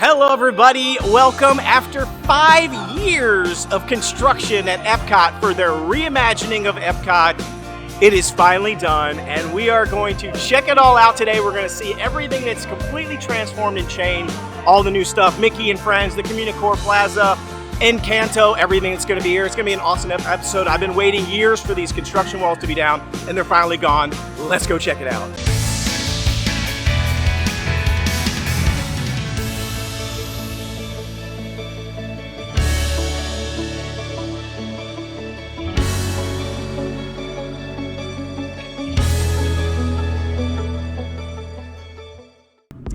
Hello everybody, welcome after 5 years of construction at EPCOT for their reimagining of EPCOT. It is finally done and we are going to check it all out today. We're going to see everything that's completely transformed and changed, all the new stuff, Mickey and Friends, the Communicore Plaza, Encanto, everything that's going to be here. It's going to be an awesome episode. I've been waiting years for these construction walls to be down and they're finally gone. Let's go check it out.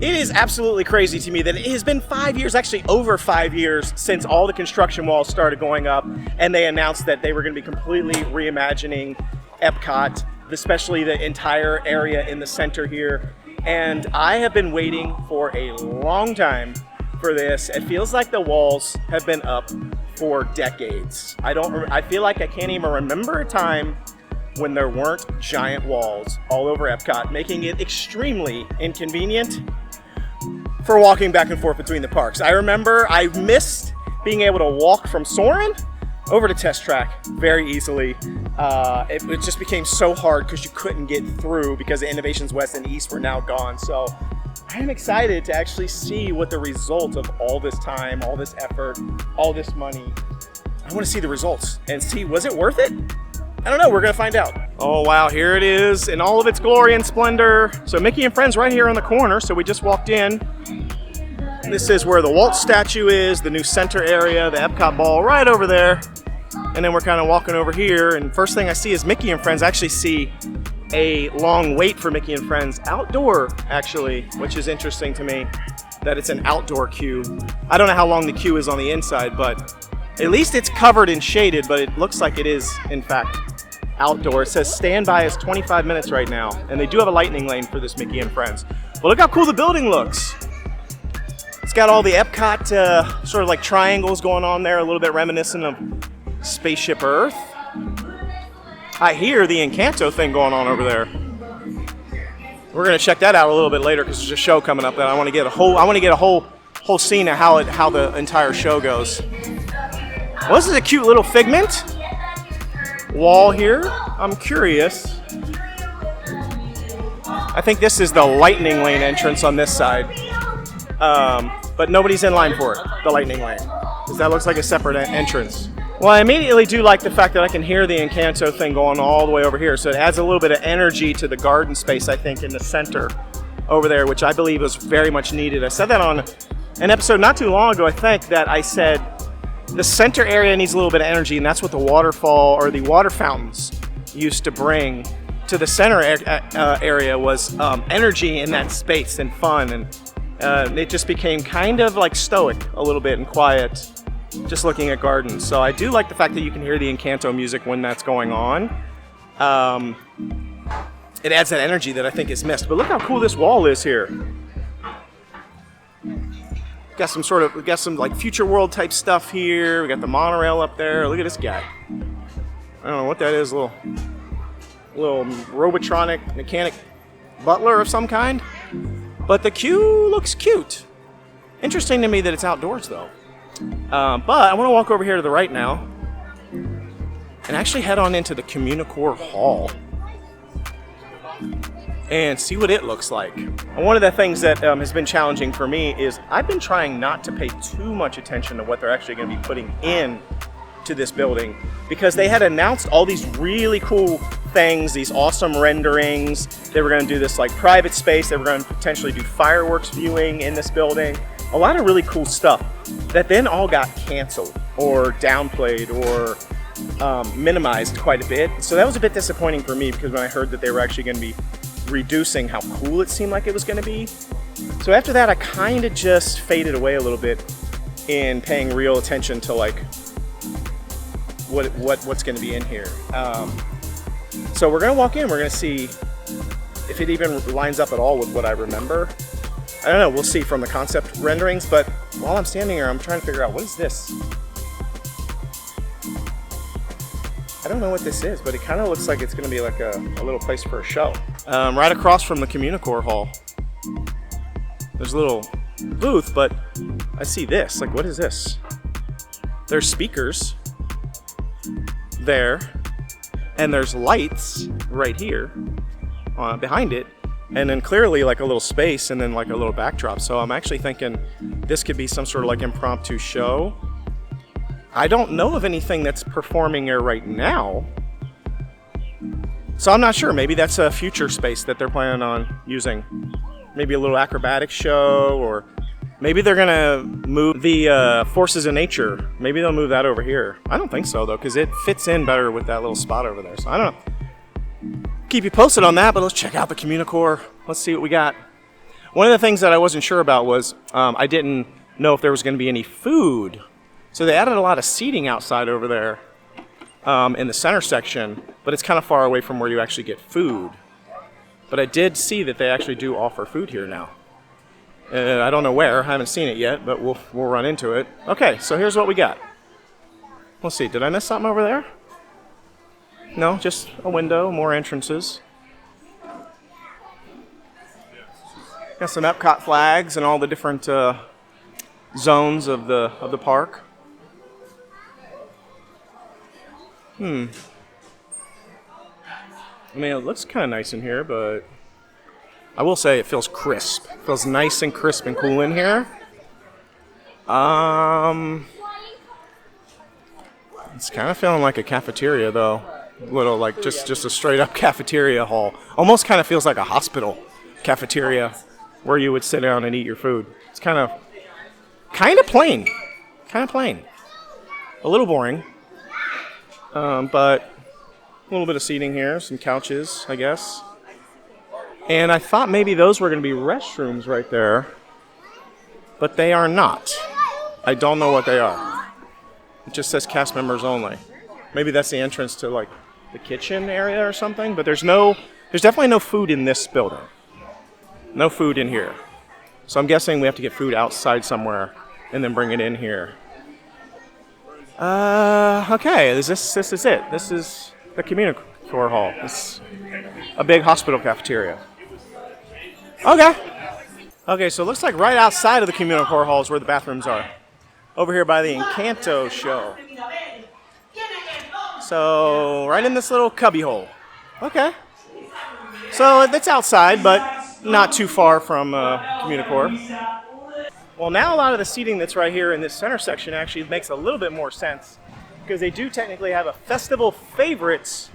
It is absolutely crazy to me that it has been 5 years, actually over 5 years, since all the construction walls started going up and they announced that they were going to be completely reimagining EPCOT, especially the entire area in the center here. And I have been waiting for a long time for this. It feels like the walls have been up for decades. I feel like I can't even remember a time when there weren't giant walls all over EPCOT, making it extremely inconvenient for walking back and forth between the parks. I remember I missed being able to walk from Soarin' over to Test Track very easily. It just became so hard because you couldn't get through because the Innovations West and East were now gone. So I'm excited to actually see what the result of all this time, all this effort, all this money. I want to see the results and see, was it worth it? I don't know, we're gonna find out. Oh wow, here it is in all of its glory and splendor. So Mickey and Friends right here on the corner. So we just walked in. This is where the Walt statue is, the new center area, the EPCOT ball right over there. And then we're kind of walking over here and first thing I see is Mickey and Friends. I actually see a long wait for Mickey and Friends outdoor actually, which is interesting to me that it's an outdoor queue. I don't know how long the queue is on the inside, but at least it's covered and shaded, but it looks like it is in fact outdoor. It says standby is 25 minutes right now, and they do have a lightning lane for this Mickey and Friends. But look how cool the building looks. It's got all the EPCOT sort of like triangles going on there, a little bit reminiscent of Spaceship Earth. I hear the Encanto thing going on over there. We're gonna check that out a little bit later because there's a show coming up that I want to get a whole scene of how the entire show goes. Well, this is a cute little figment wall here. I'm curious. I think this is the lightning lane entrance on this side, but nobody's in line for it, the lightning lane, because that looks like a separate entrance. Well, I immediately do like the fact that I can hear the Encanto thing going all the way over here, so it adds a little bit of energy to the garden space, I think, in the center over there, which I believe was very much needed. I said that on an episode not too long ago, I think, that I said the center area needs a little bit of energy, and that's what the waterfall or the water fountains used to bring to the center area was energy in that space and fun, and it just became kind of like stoic a little bit and quiet just looking at gardens. So I do like the fact that you can hear the Encanto music when that's going on. It adds that energy that I think is missed. But look how cool this wall is here. We got some like future world type stuff here. We got the monorail up there. Look at this guy. I don't know what that is. A little robotronic mechanic butler of some kind. But the queue looks cute. Interesting to me that it's outdoors though. But I want to walk over here to the right now and actually head on into the Communicore Hall and see what it looks like. And one of the things that has been challenging for me is I've been trying not to pay too much attention to what they're actually going to be putting in to this building, because they had announced all these really cool things, these awesome renderings. They were going to do this like private space. They were going to potentially do fireworks viewing in this building. A lot of really cool stuff that then all got canceled or downplayed or minimized quite a bit. So that was a bit disappointing for me, because when I heard that they were actually going to be reducing how cool it seemed like it was going to be. So after that, I kind of just faded away a little bit in paying real attention to like what's going to be in here. So we're going to walk in. We're going to see if it even lines up at all with what I remember. I don't know. We'll see from the concept renderings. But while I'm standing here, I'm trying to figure out, what is this? I don't know what this is, but it kind of looks like it's going to be like a little place for a show. Right across from the Communicore Hall, there's a little booth, but I see this. Like, what is this? There's speakers there, and there's lights right here behind it, and then clearly like a little space and then like a little backdrop. So I'm actually thinking this could be some sort of like impromptu show. I don't know of anything that's performing here right now, so I'm not sure. Maybe that's a future space that they're planning on using. Maybe a little acrobatic show, or maybe they're gonna move the Forces of Nature. Maybe they'll move that over here. I don't think so though, because it fits in better with that little spot over there. So I don't know. Keep you posted on that, but let's check out the Communicore. Let's see what we got. One of the things that I wasn't sure about was I didn't know if there was gonna be any food. So they added a lot of seating outside over there in the center section, but it's kind of far away from where you actually get food. But I did see that they actually do offer food here now. I don't know where, I haven't seen it yet, but we'll run into it. Okay, so here's what we got. Let's see, did I miss something over there? No, just a window, more entrances. Got some EPCOT flags and all the different zones of the park. I mean, it looks kind of nice in here, but I will say it feels crisp. It feels nice and crisp and cool in here. It's kind of feeling like a cafeteria, though. Little like just a straight up cafeteria hall. Almost kind of feels like a hospital cafeteria where you would sit down and eat your food. It's kind of plain. Kind of plain. A little boring. But a little bit of seating here, some couches, I guess. And I thought maybe those were going to be restrooms right there, but they are not. I don't know what they are. It just says cast members only. Maybe that's the entrance to like the kitchen area or something, but there's definitely no food in this building. No food in here. So I'm guessing we have to get food outside somewhere and then bring it in here. Okay, this is it. This is the Communicore Hall. It's a big hospital cafeteria. Okay, so it looks like right outside of the Communicore Hall is where the bathrooms are. Over here by the Encanto Show. So, right in this little cubby hole. Okay. So, it's outside, but not too far from Communicore. Well, now a lot of the seating that's right here in this center section actually makes a little bit more sense, because they do technically have a Festival Favorites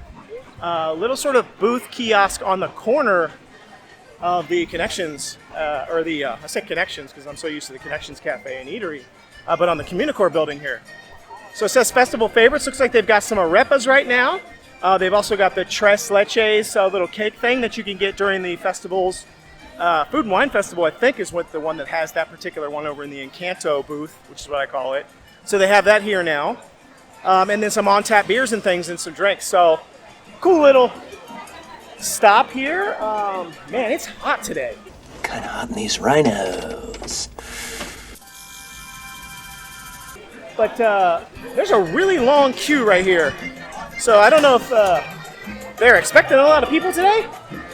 little sort of booth kiosk on the corner of the Connections, I said Connections because I'm so used to the Connections Cafe and Eatery, but on the Communicore building here. So it says Festival Favorites. Looks like they've got some arepas right now. They've also got the Tres Leches little cake thing that you can get during the festivals. Food and Wine Festival, I think, is the one that has that particular one over in the Encanto booth, which is what I call it. So they have that here now. And then some on-tap beers and things and some drinks. So cool little stop here. Man, it's hot today. Kind of hot in these rhinos. But there's a really long queue right here. So I don't know if they're expecting a lot of people today,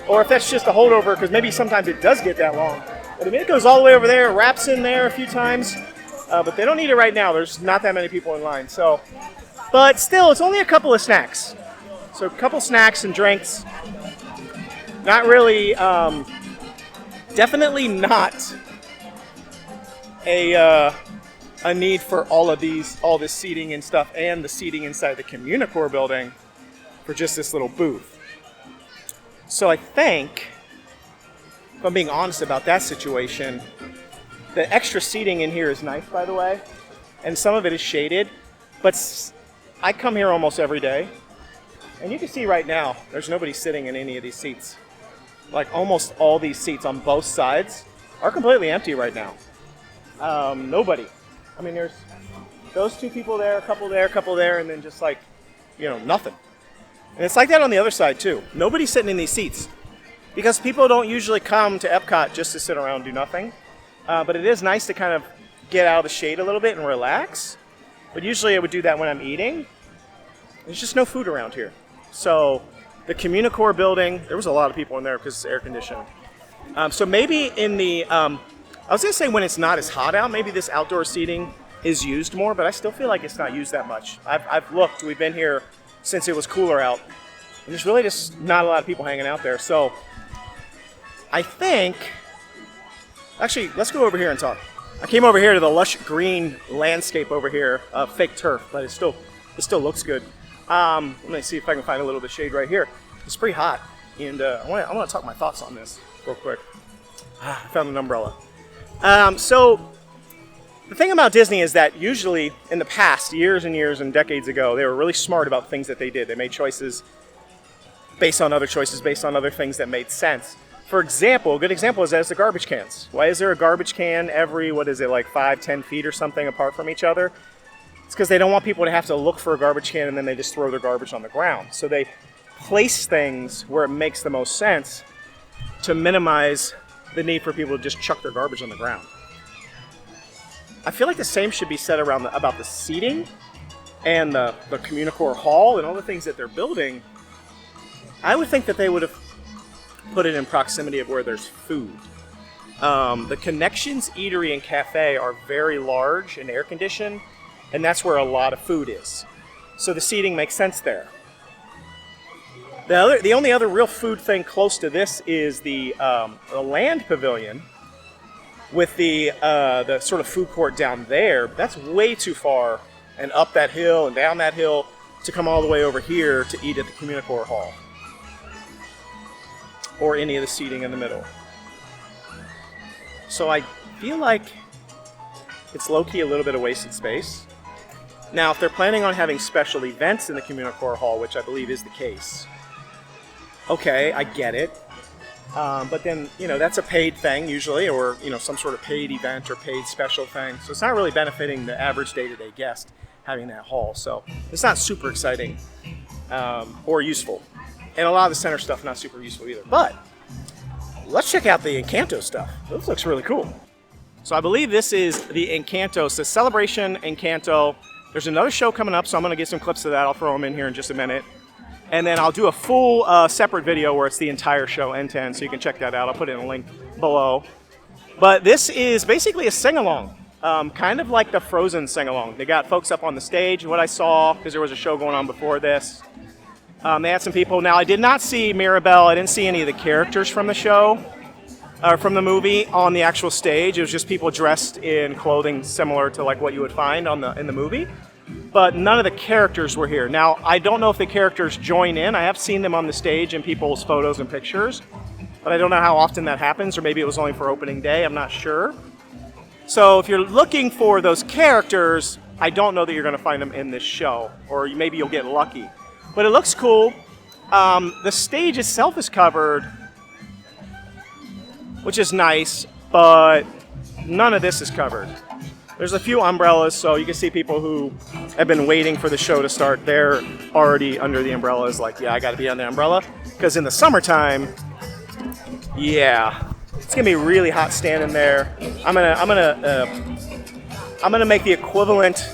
or if that's just a holdover, because maybe sometimes it does get that long. But I mean, it goes all the way over there, wraps in there a few times, but they don't need it right now. There's not that many people in line. So, but still, it's only a couple of snacks. So a couple snacks and drinks. Not really, definitely not a need for all this seating and stuff, and the seating inside the Communicore building for just this little booth. So I think, if I'm being honest about that situation, the extra seating in here is nice, by the way, and some of it is shaded, but I come here almost every day, and you can see right now, there's nobody sitting in any of these seats. Like almost all these seats on both sides are completely empty right now. Nobody. I mean, there's those two people there, a couple there, and then just like, nothing. And it's like that on the other side too. Nobody's sitting in these seats because people don't usually come to Epcot just to sit around and do nothing. But it is nice to kind of get out of the shade a little bit and relax. But usually I would do that when I'm eating. There's just no food around here. So the Communicore building, there was a lot of people in there because it's air conditioned. So maybe in the I was gonna say when it's not as hot out, maybe this outdoor seating is used more, but I still feel like it's not used that much. I've looked, we've been here since it was cooler out, and there's really just not a lot of people hanging out there. So I think, actually, let's go over here and talk. I came over here to the lush green landscape over here, fake turf, but it still looks good. Let me see if I can find a little bit of shade right here. It's pretty hot, and I want to talk my thoughts on this real quick. I found an umbrella. So the thing about Disney is that usually in the past, years and years and decades ago, they were really smart about things that they did. They made choices based on other choices, based on other things that made sense. For example, a good example is the garbage cans. Why is there a garbage can every, like 5-10 feet or something apart from each other? It's because they don't want people to have to look for a garbage can and then they just throw their garbage on the ground. So they place things where it makes the most sense to minimize the need for people to just chuck their garbage on the ground. I feel like the same should be said about the seating and the Communicore Hall and all the things that they're building. I would think that they would have put it in proximity of where there's food. The Connections Eatery and Cafe are very large and air conditioned, and that's where a lot of food is. So the seating makes sense there. The only other real food thing close to this is the Land Pavilion with the sort of food court down there. That's way too far and up that hill and down that hill to come all the way over here to eat at the Communicore Hall or any of the seating in the middle. So I feel like it's low-key a little bit of wasted space. Now, if they're planning on having special events in the Communicore Hall, which I believe is the case, okay, I get it. But then, that's a paid thing usually, or, some sort of paid event or paid special thing. So it's not really benefiting the average day-to-day guest having that hall. So it's not super exciting or useful. And a lot of the center stuff not super useful either. But let's check out the Encanto stuff. This looks really cool. So I believe this is the Encanto, so Celebration Encanto. There's another show coming up, so I'm going to get some clips of that. I'll throw them in here in just a minute. And then I'll do a full separate video where it's the entire show end to end, so you can check that out. I'll put in a link below. But this is basically a sing-along, kind of like the Frozen sing-along. They got folks up on the stage, what I saw, because there was a show going on before this. They had some people. Now, I did not see Mirabelle. I didn't see any of the characters from the show, or from the movie on the actual stage. It was just people dressed in clothing similar to like what you would find in the movie. But none of the characters were here. Now, I don't know if the characters join in. I have seen them on the stage in people's photos and pictures, but I don't know how often that happens, or maybe it was only for opening day. I'm not sure. So if you're looking for those characters, I don't know that you're going to find them in this show, or maybe you'll get lucky. But it looks cool. The stage itself is covered, which is nice, but none of this is covered. There's a few umbrellas, so you can see people who have been waiting for the show to start. They're already under the umbrellas, like, yeah, I got to be on the umbrella. Because in the summertime, yeah, it's gonna be really hot standing there. I'm gonna make the equivalent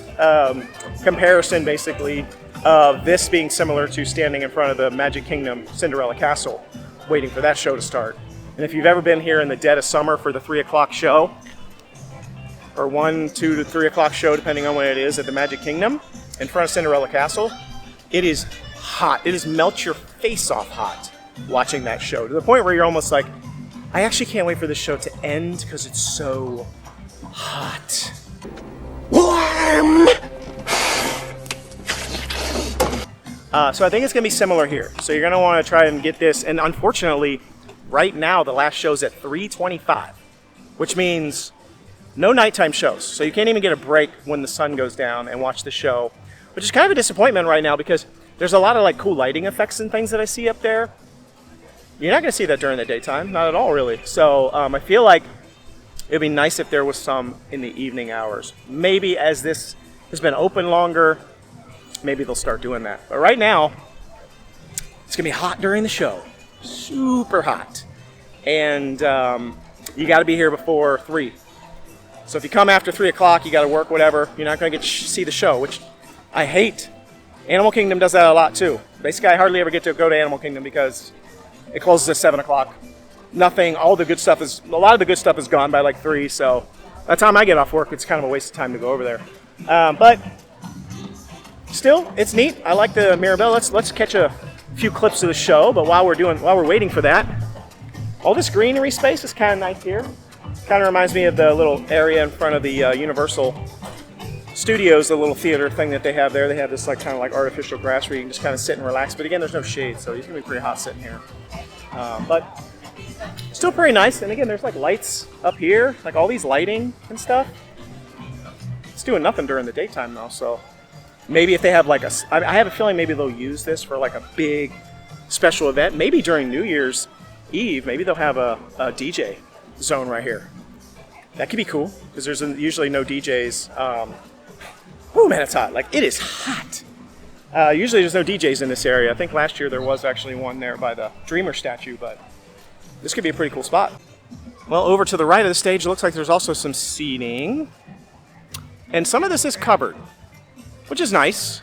comparison, basically, of this being similar to standing in front of the Magic Kingdom Cinderella Castle, waiting for that show to start. And if you've ever been here in the dead of summer for the 3 o'clock show, or 1, 2 to 3 o'clock show, depending on when it is, at the Magic Kingdom, in front of Cinderella Castle, it is hot. It is melt your face off hot watching that show, to the point where you're almost like, I actually can't wait for this show to end because it's so hot. Warm! So I think it's going to be similar here. So you're going to want to try and get this, and unfortunately, right now the last show's at 3:25, which means no nighttime shows. So you can't even get a break when the sun goes down and watch the show, which is kind of a disappointment right now because there's a lot of like cool lighting effects and things that I see up there. You're not going to see that during the daytime, not at all really. So I feel like it'd be nice if there was some in the evening hours. Maybe as this has been open longer, maybe they'll start doing that. But right now, it's going to be hot during the show. Super hot. And you got to be here before 3. So if you come after 3 o'clock, you got to work, whatever. You're not going to get to see the show, which I hate. Animal Kingdom does that a lot too. Basically, I hardly ever get to go to Animal Kingdom because it closes at 7 o'clock. nothing. All the good stuff is, a lot of the good stuff is gone by like 3. So by the time I get off work, it's kind of a waste of time to go over there. But still, it's neat. I like the Mirabelle. Let's catch a few clips of the show. But while we're waiting for that, all this greenery space is kind of nice here. Kind of reminds me of the little area in front of the Universal Studios, the little theater thing that they have there. They have this like kind of like artificial grass where you can just kind of sit and relax. But again, there's no shade, so it's gonna be pretty hot sitting here. But still pretty nice. And again, there's like lights up here, like all these lighting and stuff. It's doing nothing during the daytime though, so maybe if they have like I have a feeling maybe they'll use this for like a big special event. Maybe during New Year's Eve, maybe they'll have a DJ zone right here. That could be cool because there's usually no DJs. Oh man, it's hot. Like, it is hot. Usually there's no DJs in this area. I think last year there was actually one there by the Dreamer statue, but this could be a pretty cool spot. Well, over to the right of the stage, it looks like there's also some seating. And some of this is covered, which is nice.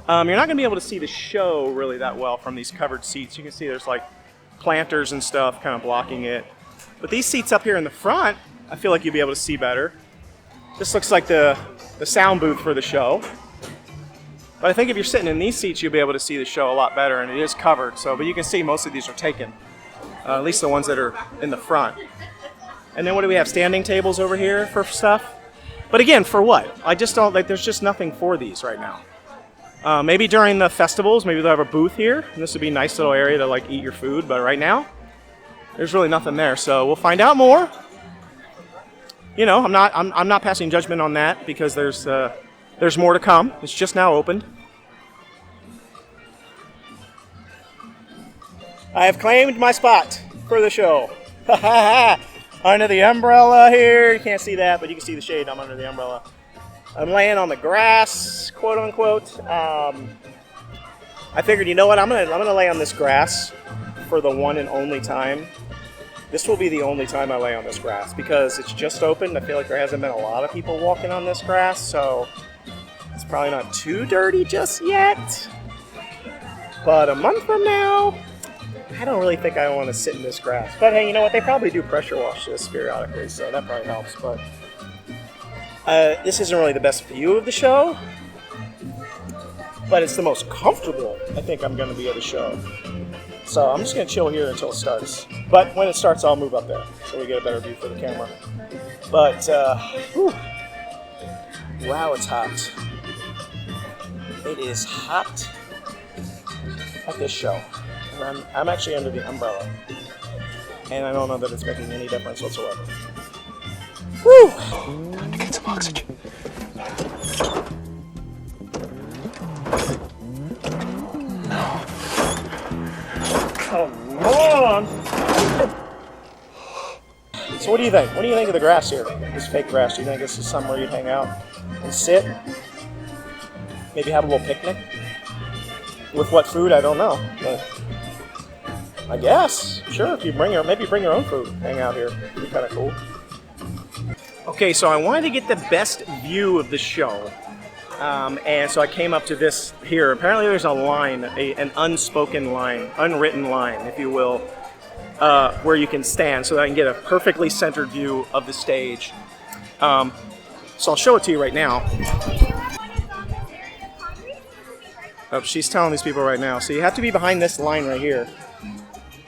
You're not going to be able to see the show really that well from these covered seats. You can see there's like planters and stuff kind of blocking it. But these seats up here in the front, I feel like you'll be able to see better. This looks like the sound booth for the show. But I think if you're sitting in these seats, you'll be able to see the show a lot better, and it is covered. So, but you can see most of these are taken, at least the ones that are in the front. And then what do we have? Standing tables over here for stuff. But again, for what? I just don't like. There's just nothing for these right now. Maybe during the festivals, maybe they'll have a booth here, and this would be a nice little area to like eat your food. But right now, there's really nothing there. So we'll find out more. You know, I'm not passing judgment on that because there's more to come. It's just now opened. I have claimed my spot for the show. Under the umbrella here. You can't see that, but you can see the shade. I'm under the umbrella. I'm laying on the grass, quote unquote. I figured, you know what? I'm gonna lay on this grass for the one and only time. This will be the only time I lay on this grass because it's just opened. I feel like there hasn't been a lot of people walking on this grass, so it's probably not too dirty just yet. But a month from now, I don't really think I want to sit in this grass. But hey, you know what? They probably do pressure wash this periodically, so that probably helps. But this isn't really the best view of the show, but it's the most comfortable I think I'm going to be at the show. So I'm just going to chill here until it starts. But when it starts, I'll move up there so we get a better view for the camera. But, whew. Wow, it's hot. It is hot at this show. And I'm actually under the umbrella. And I don't know that it's making any difference whatsoever. Whew! Get some oxygen. Come on! So what do you think? What do you think of the grass here? This fake grass. Do you think this is somewhere you'd hang out and sit? Maybe have a little picnic? With what food? I don't know. But I guess. Sure, if you maybe bring your own food. Hang out here. It'd be kind of cool. Okay, so I wanted to get the best view of the show. And so I came up to this here. Apparently there's a line, an unspoken line, unwritten line, if you will, where you can stand so that I can get a perfectly centered view of the stage. So I'll show it to you right now. Oh, she's telling these people right now. So you have to be behind this line right here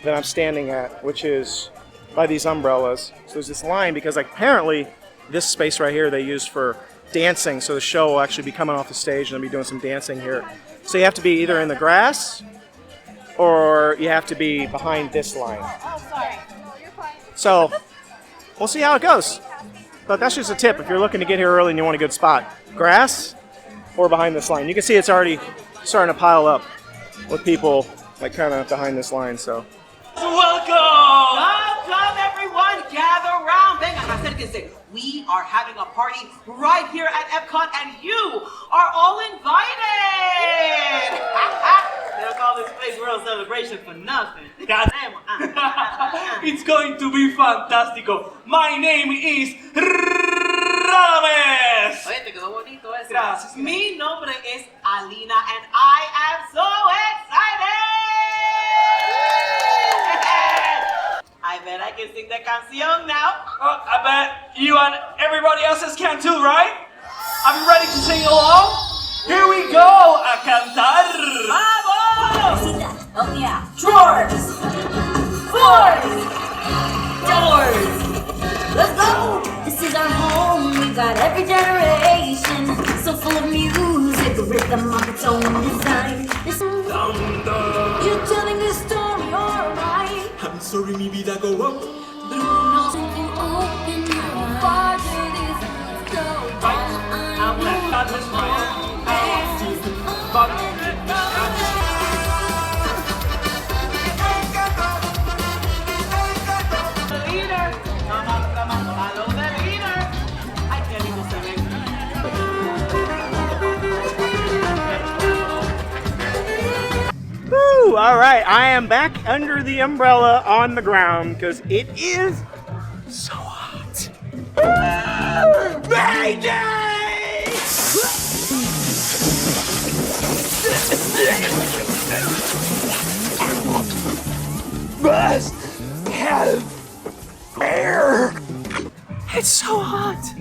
that I'm standing at, which is by these umbrellas. So there's this line because apparently this space right here they use for dancing, so the show will actually be coming off the stage and I'll be doing some dancing here. So you have to be either in the grass or you have to be behind this line. Oh, sorry. You're fine. So we'll see how it goes. But that's just a tip if you're looking to get here early and you want a good spot. Grass or behind this line. You can see it's already starting to pile up with people like kind of behind this line. So Welcome! Welcome, everyone. Gather around. Venga, acérquense. We are having a party right here at EPCOT, and you are all invited. They don't call this place World Celebration for nothing. It's going to be fantastico. My name is Radames. Oye, te quedó bonito eso. Gracias. Mi nombre es Alina, and I am so excited. Ay, canción now. I bet you and everybody else's can too, right? Are you ready to sing along? Here we go, a cantar. Vamos! Oh yeah. Drawers. Floors. Doors. Let's go. This is our home. We got every generation. So full of music, a rhythm of its own design. This you're telling this story, alright. I'm sorry, mi vida go up. Bruno's open your heart to this. I'm gonna cut this right. The leader. Come on, follow the leader. Ay, qué lindo se ve. Woo! All right, I am back under the umbrella on the ground because it is so hot. Must have air. It's so hot.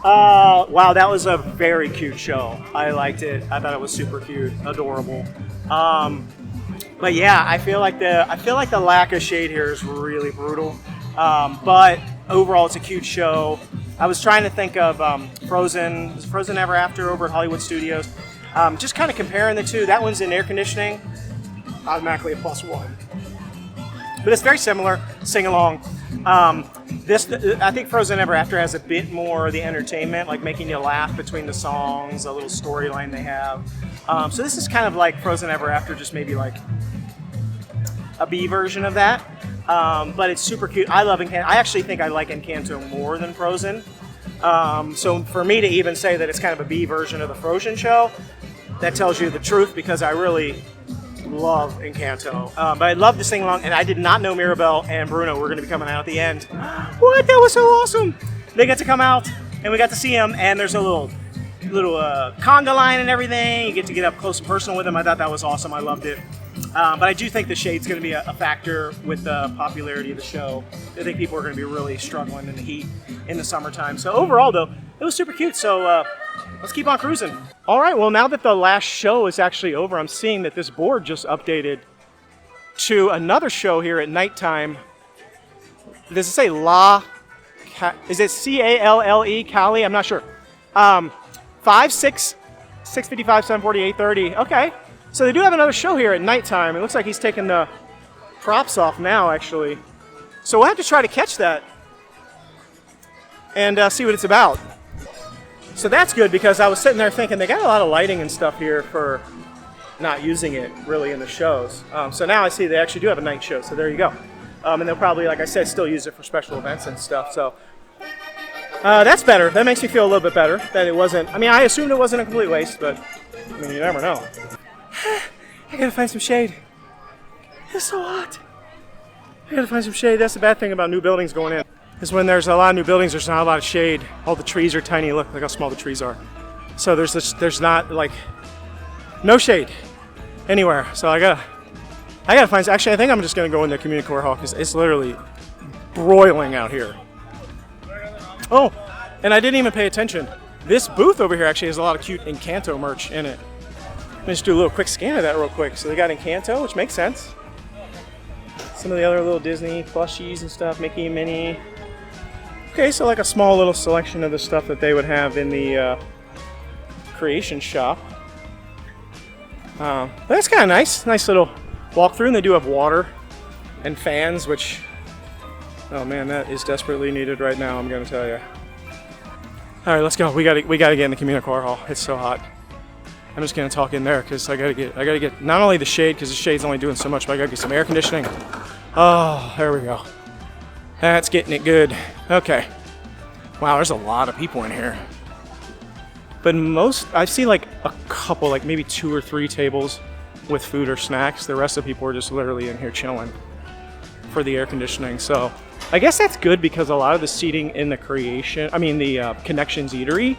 Wow, that was a very cute show. I liked it. I thought it was super cute, adorable. But yeah, I feel like the lack of shade here is really brutal. But overall, it's a cute show. I was trying to think of Frozen. Was Frozen Ever After over at Hollywood Studios? Just kind of comparing the two. That one's in air conditioning, automatically a +1. But it's very similar. Sing along. I think Frozen Ever After has a bit more of the entertainment, like making you laugh between the songs, a little storyline they have. So this is kind of like Frozen Ever After, just maybe like a B version of that. But it's super cute. I love Encanto. I actually think I like Encanto more than Frozen. So for me to even say that it's kind of a B version of the Frozen show, that tells you the truth because I really love Encanto. But I love to sing along, and I did not know Mirabel and Bruno were going to be coming out at the end. What? That was so awesome! They got to come out, and we got to see them, and there's a little conga line and everything. You get to get up close and personal with them. I thought that was awesome. I loved it. But I do think the shade's going to be a factor with the popularity of the show. I think people are going to be really struggling in the heat in the summertime. So overall, though, it was super cute. So let's keep on cruising. All right, well, now that the last show is actually over, I'm seeing that this board just updated to another show here at nighttime. Does it say is it C-A-L-L-E, Cali? I'm not sure. 5, 6, 6:55, 7:40, 8:30. Okay. So they do have another show here at nighttime. It looks like he's taking the props off now, actually. So we'll have to try to catch that and see what it's about. So that's good because I was sitting there thinking they got a lot of lighting and stuff here for not using it really in the shows. So now I see they actually do have a night show. So there you go. And they'll probably, like I said, still use it for special events and stuff. So that's better. That makes me feel a little bit better that it wasn't. I mean, I assumed it wasn't a complete waste, but I mean, you never know. I gotta find some shade. It's so hot. I gotta find some shade. That's the bad thing about new buildings going in. Is when there's a lot of new buildings, there's not a lot of shade. All the trees are tiny. Look how small the trees are. So there's not like no shade anywhere. So I gotta find. Actually, I think I'm just gonna go in the Communicore Hall because it's literally broiling out here. Oh, and I didn't even pay attention. This booth over here actually has a lot of cute Encanto merch in it. Let me just do a little quick scan of that real quick. So they got Encanto, which makes sense. Some of the other little Disney plushies and stuff, Mickey and Minnie. Okay, so like a small little selection of the stuff that they would have in the creation shop. But that's kind of nice. Nice little walkthrough, and they do have water and fans, which, oh man, that is desperately needed right now, I'm going to tell you. All right, let's go. We gotta get in the Communicore Hall. It's so hot. I'm just gonna talk in there because I gotta get not only the shade because the shade's only doing so much, but I gotta get some air conditioning. Oh, there we go. That's getting it good. Okay. Wow, there's a lot of people in here. But I see like a couple, like maybe 2 or 3 tables with food or snacks. The rest of the people are just literally in here chilling for the air conditioning. So I guess that's good because a lot of the seating in the Connections Eatery,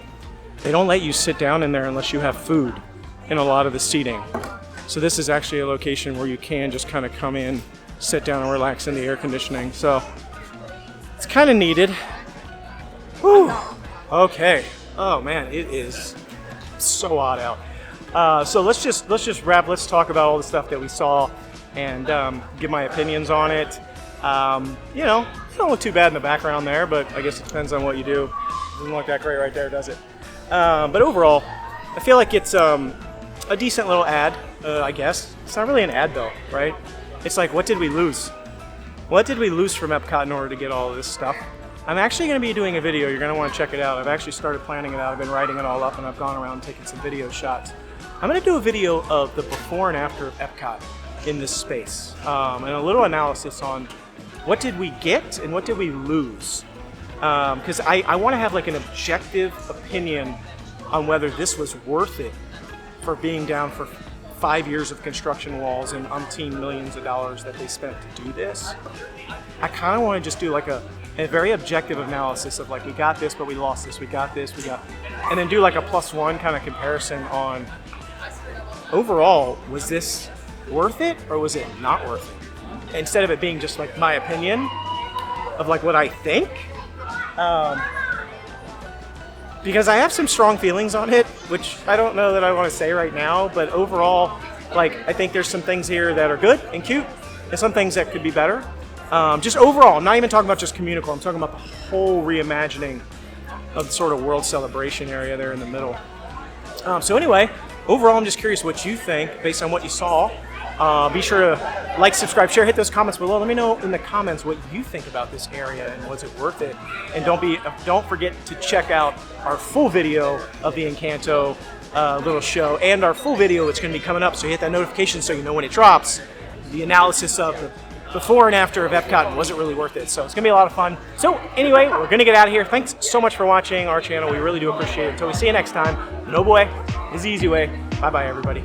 they don't let you sit down in there unless you have food in a lot of the seating. So this is actually a location where you can just kind of come in, sit down and relax in the air conditioning. So kind of needed. Whew. Okay. Oh man, it is so hot out. So let's just wrap. Let's talk about all the stuff that we saw and give my opinions on it. You know, it don't look too bad in the background there, but I guess it depends on what you do. Doesn't look that great right there, does it? But overall, I feel like it's a decent little ad. I guess it's not really an ad though, right? It's like, what did we lose? What did we lose from Epcot in order to get all of this stuff? I'm actually going to be doing a video. You're going to want to check it out. I've actually started planning it out. I've been writing it all up, and I've gone around taking some video shots. I'm going to do a video of the before and after of Epcot in this space, and a little analysis on what did we get and what did we lose. Because I want to have like an objective opinion on whether this was worth it for being down for 5 years of construction walls and umpteen millions of dollars that they spent to do this. I kind of want to just do like a very objective analysis of like, we got this, but we lost this, we got this, and then do like a +1 kind of comparison on overall, was this worth it or was it not worth it? Instead of it being just like my opinion of like what I think. Because I have some strong feelings on it, which I don't know that I want to say right now, but overall, like, I think there's some things here that are good and cute, and some things that could be better. Just overall, I'm not even talking about just Communicore, I'm talking about the whole reimagining of the sort of world celebration area there in the middle. So anyway, overall, I'm just curious what you think based on what you saw. Be sure to like, subscribe, share, hit those comments below. Let me know in the comments what you think about this area and was it worth it. And don't forget to check out our full video of the Encanto little show and our full video that's going to be coming up. So you hit that notification so you know when it drops. The analysis of the before and after of Epcot and was it really worth it. So it's going to be a lot of fun. So anyway, we're going to get out of here. Thanks so much for watching our channel. We really do appreciate it. Until we see you next time, no way is the easy way. Bye-bye, everybody.